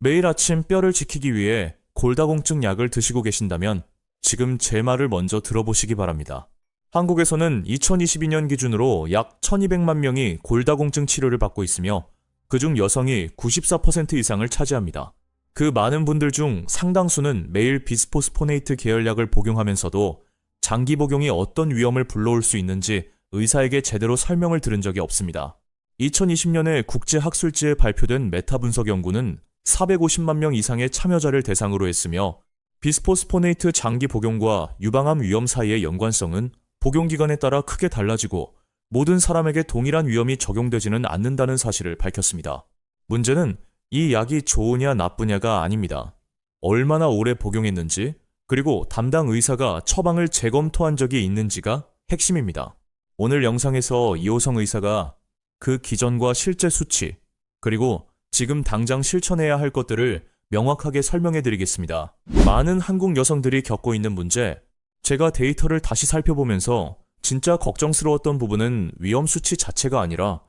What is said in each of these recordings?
매일 아침 뼈를 지키기 위해 골다공증 약을 드시고 계신다면 지금 제 말을 먼저 들어보시기 바랍니다. 한국에서는 2022년 기준으로 약 1200만 명이 골다공증 치료를 받고 있으며 그중 여성이 94% 이상을 차지합니다. 그 많은 분들 중 상당수는 매일 비스포스포네이트 계열약을 복용하면서도 장기 복용이 어떤 위험을 불러올 수 있는지 의사에게 제대로 설명을 들은 적이 없습니다. 2020년에 국제학술지에 발표된 메타 분석 연구는 450만 명 이상의 참여자를 대상으로 했으며 비스포스포네이트 장기 복용과 유방암 위험 사이의 연관성은 복용 기간에 따라 크게 달라지고 모든 사람에게 동일한 위험이 적용되지는 않는다는 사실을 밝혔습니다. 문제는 이 약이 좋으냐 나쁘냐가 아닙니다. 얼마나 오래 복용했는지 그리고 담당 의사가 처방을 재검토한 적이 있는지가 핵심입니다. 오늘 영상에서 이호성 의사가 그 기전과 실제 수치 그리고 지금 당장 실천해야 할 것들을 명확하게 설명해 드리겠습니다. 많은 한국 여성들이 겪고 있는 문제, 제가 데이터를 다시 살펴보면서 진짜 걱정스러웠던 부분은 위험 수치 자체가 아니라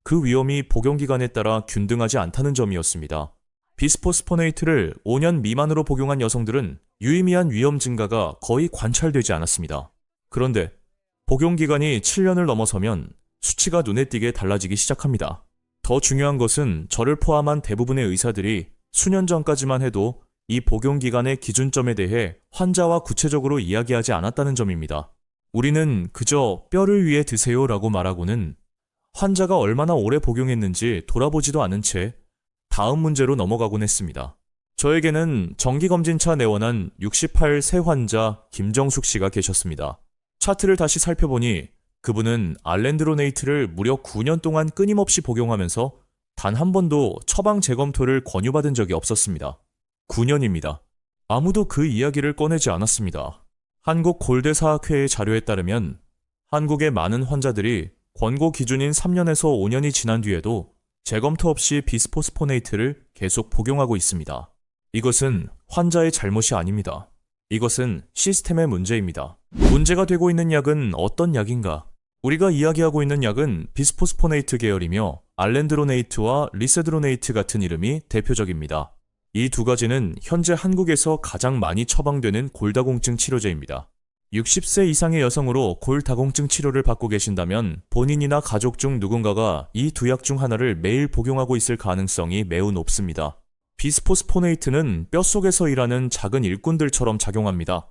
그 위험이 복용 기간에 따라 균등하지 않다는 점이었습니다. 비스포스포네이트를 5년 미만으로 복용한 여성들은 유의미한 위험 증가가 거의 관찰되지 않았습니다. 그런데 복용 기간이 7년을 넘어서면 수치가 눈에 띄게 달라지기 시작합니다. 더 중요한 것은 저를 포함한 대부분의 의사들이 수년 전까지만 해도 이 복용 기간의 기준점에 대해 환자와 구체적으로 이야기하지 않았다는 점입니다. 우리는 그저 뼈를 위해 드세요라고 말하고는 환자가 얼마나 오래 복용했는지 돌아보지도 않은 채 다음 문제로 넘어가곤 했습니다. 저에게는 정기검진차 내원한 68세 환자 김정숙 씨가 계셨습니다. 차트를 다시 살펴보니 그분은 알렌드로네이트를 무려 9년 동안 끊임없이 복용하면서 단 한 번도 처방 재검토를 권유받은 적이 없었습니다. 9년입니다. 아무도 그 이야기를 꺼내지 않았습니다. 한국 골대사학회의 자료에 따르면 한국의 많은 환자들이 권고 기준인 3년에서 5년이 지난 뒤에도 재검토 없이 비스포스포네이트를 계속 복용하고 있습니다. 이것은 환자의 잘못이 아닙니다. 이것은 시스템의 문제입니다. 문제가 되고 있는 약은 어떤 약인가? 우리가 이야기하고 있는 약은 비스포스포네이트 계열이며 알렌드로네이트와 리세드로네이트 같은 이름이 대표적입니다. 이 두 가지는 현재 한국에서 가장 많이 처방되는 골다공증 치료제입니다. 60세 이상의 여성으로 골다공증 치료를 받고 계신다면 본인이나 가족 중 누군가가 이 두 약 중 하나를 매일 복용하고 있을 가능성이 매우 높습니다. 비스포스포네이트는 뼛속에서 일하는 작은 일꾼들처럼 작용합니다.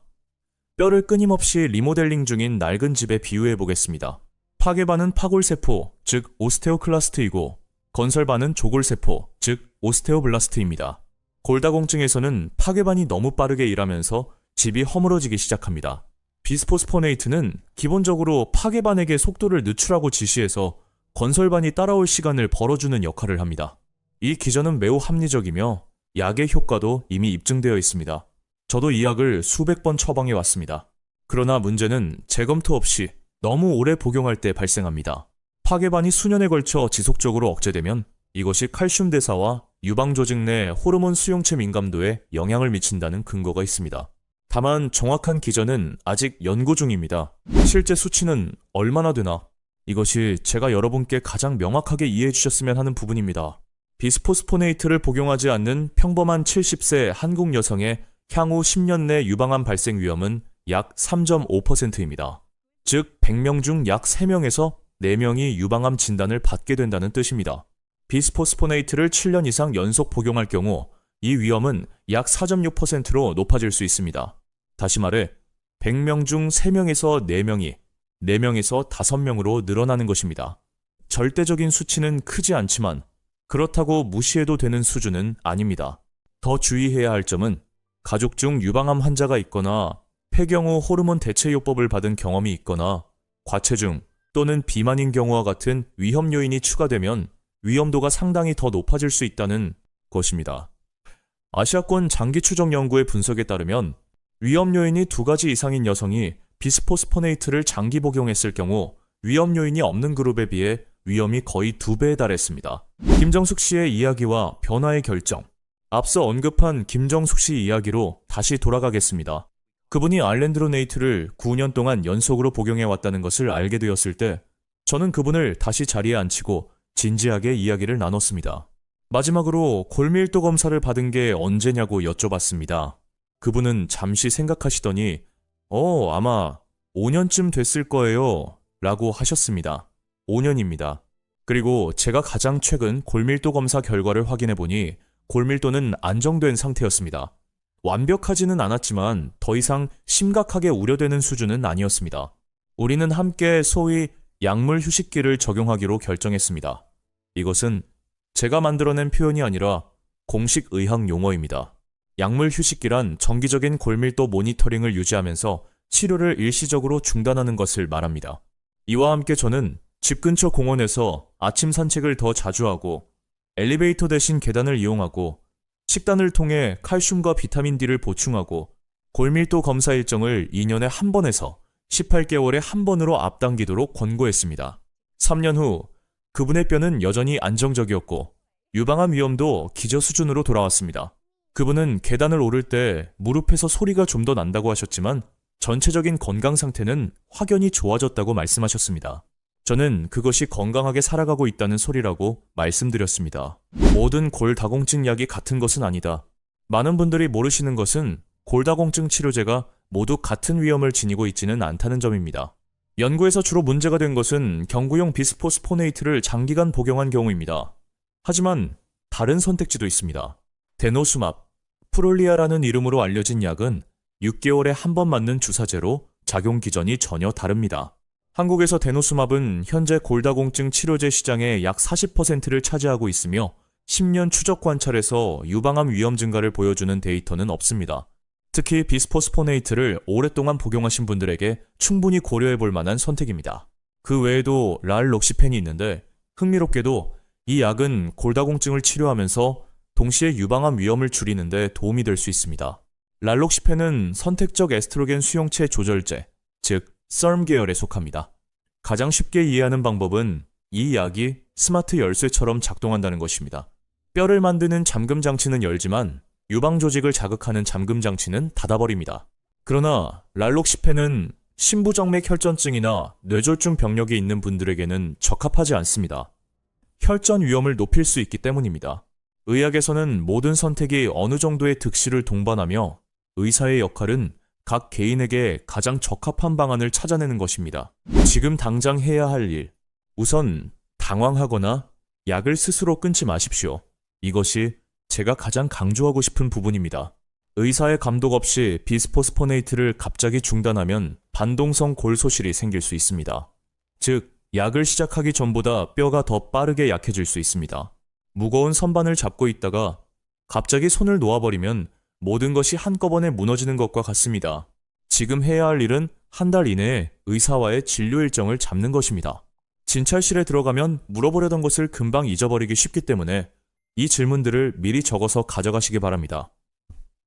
뼈를 끊임없이 리모델링 중인 낡은 집에 비유해 보겠습니다. 파괴반은 파골세포, 즉 오스테오클라스트이고 건설반은 조골세포, 즉 오스테오블라스트입니다. 골다공증에서는 파괴반이 너무 빠르게 일하면서 집이 허물어지기 시작합니다. 비스포스포네이트는 기본적으로 파괴반에게 속도를 늦추라고 지시해서 건설반이 따라올 시간을 벌어주는 역할을 합니다. 이 기전은 매우 합리적이며 약의 효과도 이미 입증되어 있습니다. 저도 이 약을 수백 번 처방해 왔습니다. 그러나 문제는 재검토 없이 너무 오래 복용할 때 발생합니다. 파괴반이 수년에 걸쳐 지속적으로 억제되면 이것이 칼슘 대사와 유방조직 내 호르몬 수용체 민감도에 영향을 미친다는 근거가 있습니다. 다만 정확한 기전은 아직 연구 중입니다. 실제 수치는 얼마나 되나? 이것이 제가 여러분께 가장 명확하게 이해해 주셨으면 하는 부분입니다. 비스포스포네이트를 복용하지 않는 평범한 70세 한국 여성의 향후 10년 내 유방암 발생 위험은 약 3.5%입니다. 즉 100명 중 약 3명에서 4명이 유방암 진단을 받게 된다는 뜻입니다. 비스포스포네이트를 7년 이상 연속 복용할 경우 이 위험은 약 4.6%로 높아질 수 있습니다. 다시 말해 100명 중 3명에서 4명이 4명에서 5명으로 늘어나는 것입니다. 절대적인 수치는 크지 않지만 그렇다고 무시해도 되는 수준은 아닙니다. 더 주의해야 할 점은 가족 중 유방암 환자가 있거나 폐경 후 호르몬 대체요법을 받은 경험이 있거나 과체중 또는 비만인 경우와 같은 위험 요인이 추가되면 위험도가 상당히 더 높아질 수 있다는 것입니다. 아시아권 장기 추적 연구의 분석에 따르면 위험 요인이 2가지 이상인 여성이 비스포스포네이트를 장기 복용했을 경우 위험 요인이 없는 그룹에 비해 위험이 거의 2배에 달했습니다. 김정숙 씨의 이야기와 변화의 결정. 앞서 언급한 김정숙 씨 이야기로 다시 돌아가겠습니다. 그분이 알렌드로네이트를 9년 동안 연속으로 복용해왔다는 것을 알게 되었을 때 저는 그분을 다시 자리에 앉히고 진지하게 이야기를 나눴습니다. 마지막으로 골밀도 검사를 받은 게 언제냐고 여쭤봤습니다. 그분은 잠시 생각하시더니 아마 5년쯤 됐을 거예요 라고 하셨습니다. 5년입니다. 그리고 제가 가장 최근 골밀도 검사 결과를 확인해 보니 골밀도는 안정된 상태였습니다. 완벽하지는 않았지만 더 이상 심각하게 우려되는 수준은 아니었습니다. 우리는 함께 소위 약물 휴식기를 적용하기로 결정했습니다. 이것은 제가 만들어낸 표현이 아니라 공식 의학 용어입니다. 약물 휴식기란 정기적인 골밀도 모니터링을 유지하면서 치료를 일시적으로 중단하는 것을 말합니다. 이와 함께 저는 집 근처 공원에서 아침 산책을 더 자주 하고 엘리베이터 대신 계단을 이용하고 식단을 통해 칼슘과 비타민 D를 보충하고 골밀도 검사 일정을 2년에 한 번에서 18개월에 한 번으로 앞당기도록 권고했습니다. 3년 후 그분의 뼈는 여전히 안정적이었고 유방암 위험도 기저 수준으로 돌아왔습니다. 그분은 계단을 오를 때 무릎에서 소리가 좀 더 난다고 하셨지만 전체적인 건강 상태는 확연히 좋아졌다고 말씀하셨습니다. 저는 그것이 건강하게 살아가고 있다는 소리라고 말씀드렸습니다. 모든 골다공증 약이 같은 것은 아니다. 많은 분들이 모르시는 것은 골다공증 치료제가 모두 같은 위험을 지니고 있지는 않다는 점입니다. 연구에서 주로 문제가 된 것은 경구용 비스포스포네이트를 장기간 복용한 경우입니다. 하지만 다른 선택지도 있습니다. 데노수맙, 프롤리아라는 이름으로 알려진 약은 6개월에 한 번 맞는 주사제로 작용 기전이 전혀 다릅니다. 한국에서 데노수맙은 현재 골다공증 치료제 시장의 약 40%를 차지하고 있으며 10년 추적 관찰에서 유방암 위험 증가를 보여주는 데이터는 없습니다. 특히 비스포스포네이트를 오랫동안 복용하신 분들에게 충분히 고려해 볼 만한 선택입니다. 그 외에도 랄록시펜이 있는데 흥미롭게도 이 약은 골다공증을 치료하면서 동시에 유방암 위험을 줄이는 데 도움이 될 수 있습니다. 랄록시펜은 선택적 에스트로겐 수용체 조절제, 즉 SERM 계열에 속합니다. 가장 쉽게 이해하는 방법은 이 약이 스마트 열쇠처럼 작동한다는 것입니다. 뼈를 만드는 잠금 장치는 열지만 유방 조직을 자극하는 잠금 장치는 닫아버립니다. 그러나 랄록시펜은 심부정맥 혈전증이나 뇌졸중 병력이 있는 분들에게는 적합하지 않습니다. 혈전 위험을 높일 수 있기 때문입니다. 의학에서는 모든 선택이 어느 정도의 득실을 동반하며 의사의 역할은 각 개인에게 가장 적합한 방안을 찾아내는 것입니다. 지금 당장 해야 할 일. 우선 당황하거나 약을 스스로 끊지 마십시오. 이것이 제가 가장 강조하고 싶은 부분입니다. 의사의 감독 없이 비스포스포네이트를 갑자기 중단하면 반동성 골소실이 생길 수 있습니다. 즉, 약을 시작하기 전보다 뼈가 더 빠르게 약해질 수 있습니다. 무거운 선반을 잡고 있다가 갑자기 손을 놓아버리면 모든 것이 한꺼번에 무너지는 것과 같습니다. 지금 해야 할 일은 한 달 이내에 의사와의 진료 일정을 잡는 것입니다. 진찰실에 들어가면 물어보려던 것을 금방 잊어버리기 쉽기 때문에 이 질문들을 미리 적어서 가져가시기 바랍니다.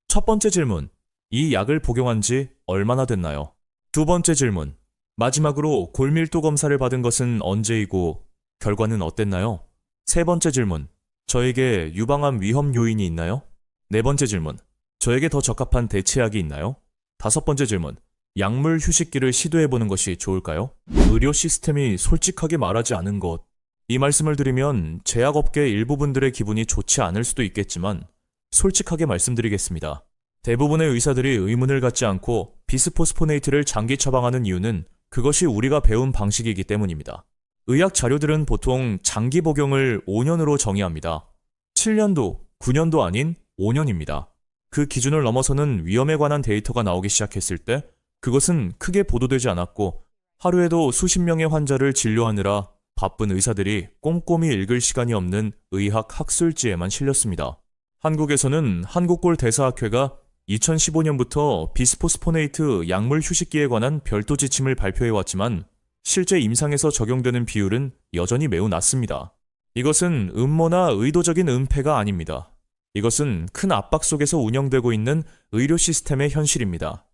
첫 번째 질문, 이 약을 복용한 지 얼마나 됐나요? 두 번째 질문, 마지막으로 골밀도 검사를 받은 것은 언제이고 결과는 어땠나요? 세 번째 질문, 저에게 유방암 위험 요인이 있나요? 네 번째 질문, 저에게 더 적합한 대체약이 있나요? 다섯 번째 질문, 약물 휴식기를 시도해보는 것이 좋을까요? 의료 시스템이 솔직하게 말하지 않은 것. 이 말씀을 드리면 제약업계 일부분들의 기분이 좋지 않을 수도 있겠지만 솔직하게 말씀드리겠습니다. 대부분의 의사들이 의문을 갖지 않고 비스포스포네이트를 장기 처방하는 이유는 그것이 우리가 배운 방식이기 때문입니다. 의학 자료들은 보통 장기 복용을 5년으로 정의합니다. 7년도, 9년도 아닌 5년입니다. 그 기준을 넘어서는 위험에 관한 데이터가 나오기 시작했을 때 그것은 크게 보도되지 않았고 하루에도 수십 명의 환자를 진료하느라 바쁜 의사들이 꼼꼼히 읽을 시간이 없는 의학 학술지에만 실렸습니다. 한국에서는 한국골대사학회가 2015년부터 비스포스포네이트 약물 휴식기에 관한 별도 지침을 발표해왔지만 실제 임상에서 적용되는 비율은 여전히 매우 낮습니다. 이것은 음모나 의도적인 은폐가 아닙니다. 이것은 큰 압박 속에서 운영되고 있는 의료 시스템의 현실입니다.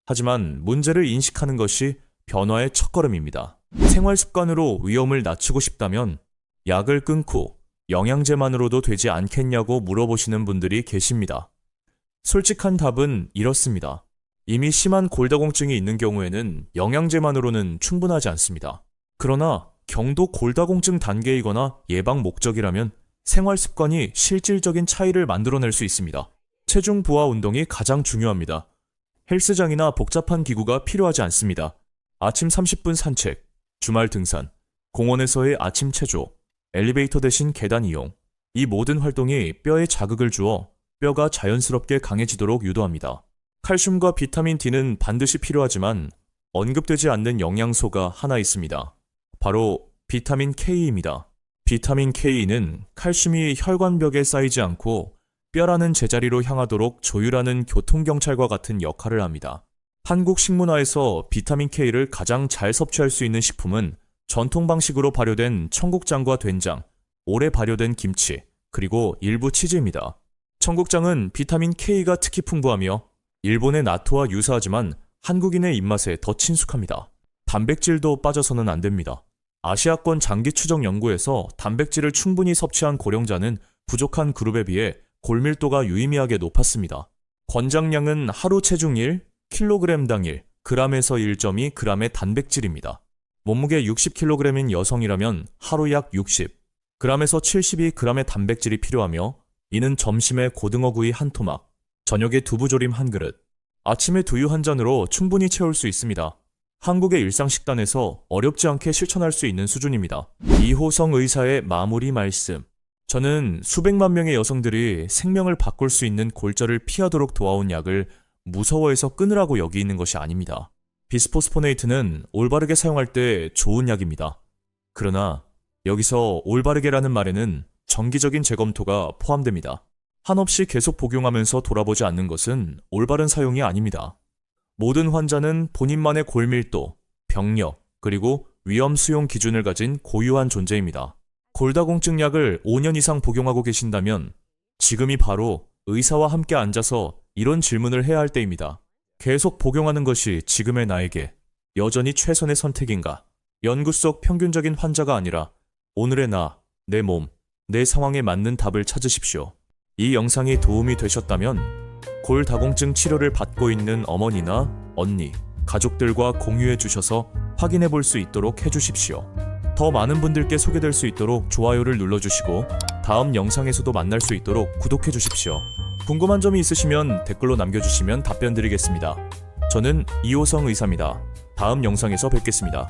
하지만 문제를 인식하는 것이 변화의 첫걸음입니다. 생활 습관으로 위험을 낮추고 싶다면 약을 끊고 영양제만으로도 되지 않겠냐고 물어보시는 분들이 계십니다. 솔직한 답은 이렇습니다. 이미 심한 골다공증이 있는 경우에는 영양제만으로는 충분하지 않습니다. 그러나 경도 골다공증 단계이거나 예방 목적이라면 생활 습관이 실질적인 차이를 만들어낼 수 있습니다. 체중 부하 운동이 가장 중요합니다. 헬스장이나 복잡한 기구가 필요하지 않습니다. 아침 30분 산책, 주말 등산, 공원에서의 아침 체조, 엘리베이터 대신 계단 이용. 이 모든 활동이 뼈에 자극을 주어 뼈가 자연스럽게 강해지도록 유도합니다. 칼슘과 비타민 D는 반드시 필요하지만 언급되지 않는 영양소가 하나 있습니다. 바로 비타민 K입니다. 비타민 K는 칼슘이 혈관벽에 쌓이지 않고 뼈라는 제자리로 향하도록 조율하는 교통경찰과 같은 역할을 합니다. 한국 식문화에서 비타민 K를 가장 잘 섭취할 수 있는 식품은 전통 방식으로 발효된 청국장과 된장, 오래 발효된 김치, 그리고 일부 치즈입니다. 청국장은 비타민 K가 특히 풍부하며 일본의 나토와 유사하지만 한국인의 입맛에 더 친숙합니다. 단백질도 빠져서는 안 됩니다. 아시아권 장기 추적 연구에서 단백질을 충분히 섭취한 고령자는 부족한 그룹에 비해 골밀도가 유의미하게 높았습니다. 권장량은 하루 체중 1, 킬로그램당 1, g에서 1.2 g의 단백질입니다. 몸무게 60kg인 여성이라면 하루 약 60, g에서 72g의 단백질이 필요하며 이는 점심에 고등어구이 한 토막, 저녁에 두부조림 한 그릇, 아침에 두유 한 잔으로 충분히 채울 수 있습니다. 한국의 일상식단에서 어렵지 않게 실천할 수 있는 수준입니다. 이호성 의사의 마무리 말씀. 저는 수백만 명의 여성들이 생명을 바꿀 수 있는 골절을 피하도록 도와온 약을 무서워해서 끊으라고 여기는 것이 아닙니다. 비스포스포네이트는 올바르게 사용할 때 좋은 약입니다. 그러나 여기서 올바르게라는 말에는 정기적인 재검토가 포함됩니다. 한없이 계속 복용하면서 돌아보지 않는 것은 올바른 사용이 아닙니다. 모든 환자는 본인만의 골밀도, 병력, 그리고 위험 수용 기준을 가진 고유한 존재입니다. 골다공증 약을 5년 이상 복용하고 계신다면 지금이 바로 의사와 함께 앉아서 이런 질문을 해야 할 때입니다. 계속 복용하는 것이 지금의 나에게 여전히 최선의 선택인가? 연구 속 평균적인 환자가 아니라 오늘의 나, 내 몸, 내 상황에 맞는 답을 찾으십시오. 이 영상이 도움이 되셨다면 골다공증 치료를 받고 있는 어머니나 언니, 가족들과 공유해 주셔서 확인해 볼 수 있도록 해주십시오. 더 많은 분들께 소개될 수 있도록 좋아요를 눌러주시고 다음 영상에서도 만날 수 있도록 구독해 주십시오. 궁금한 점이 있으시면 댓글로 남겨주시면 답변 드리겠습니다. 저는 이호성 의사입니다. 다음 영상에서 뵙겠습니다.